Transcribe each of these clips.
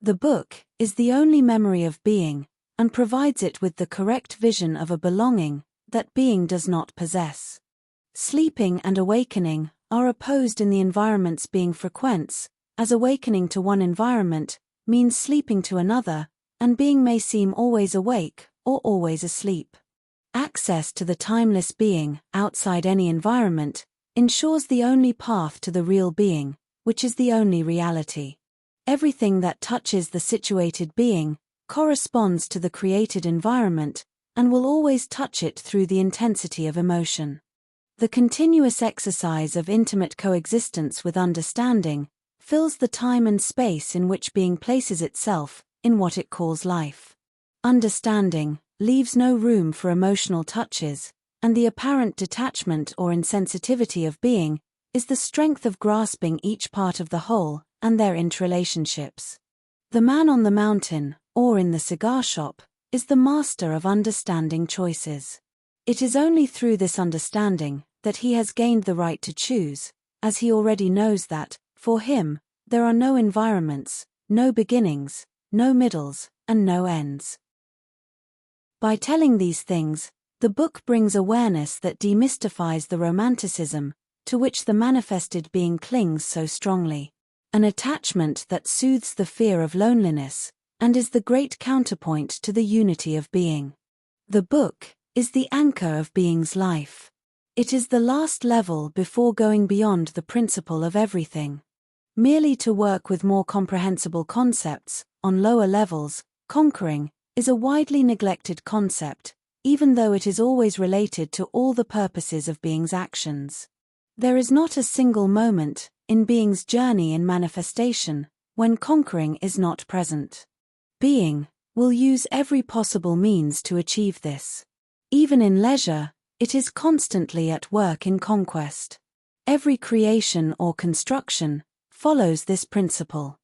The book is the only memory of being, and provides it with the correct vision of a belonging that being does not possess. Sleeping and awakening are opposed in the environments being frequents, as awakening to one environment means sleeping to another, and being may seem always awake or always asleep. Access to the timeless being outside any environment ensures the only path to the real being, which is the only reality. Everything that touches the situated being corresponds to the created environment and will always touch it through the intensity of emotion. The continuous exercise of intimate coexistence with understanding fills the time and space in which being places itself in what it calls life. Understanding leaves no room for emotional touches, and the apparent detachment or insensitivity of being is the strength of grasping each part of the whole and their interrelationships. The man on the mountain, or in the cigar shop, is the master of understanding choices. It is only through this understanding that he has gained the right to choose, as he already knows that, for him, there are no environments, no beginnings, no middles, and no ends. By telling these things, the book brings awareness that demystifies the romanticism to which the manifested being clings so strongly, an attachment that soothes the fear of loneliness, and is the great counterpoint to the unity of being. The book is the anchor of being's life. It is the last level before going beyond the principle of everything. Merely to work with more comprehensible concepts, on lower levels, conquering, is a widely neglected concept, even though it is always related to all the purposes of being's actions. There is not a single moment, in being's journey in manifestation, when conquering is not present. Being will use every possible means to achieve this. Even in leisure, it is constantly at work in conquest. Every creation or construction follows this principle.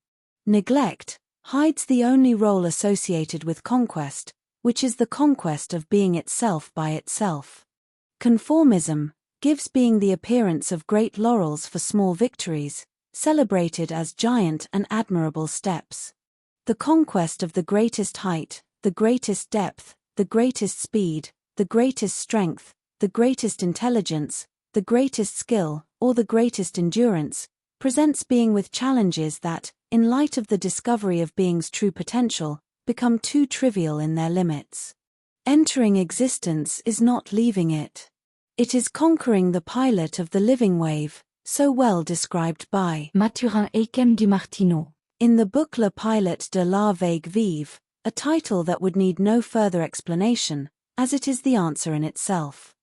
Neglect hides the only role associated with conquest, which is the conquest of being itself by itself. Conformism gives being the appearance of great laurels for small victories, celebrated as giant and admirable steps. The conquest of the greatest height, the greatest depth, the greatest speed, the greatest strength, the greatest intelligence, the greatest skill, or the greatest endurance, presents being with challenges that, in light of the discovery of being's true potential, become too trivial in their limits. Entering existence is not leaving it. It is conquering the pilot of the living wave, so well described by Mathurin Aykem du Martineau in the book Le Pilot de la Vague Vive, a title that would need no further explanation, as it is the answer in itself.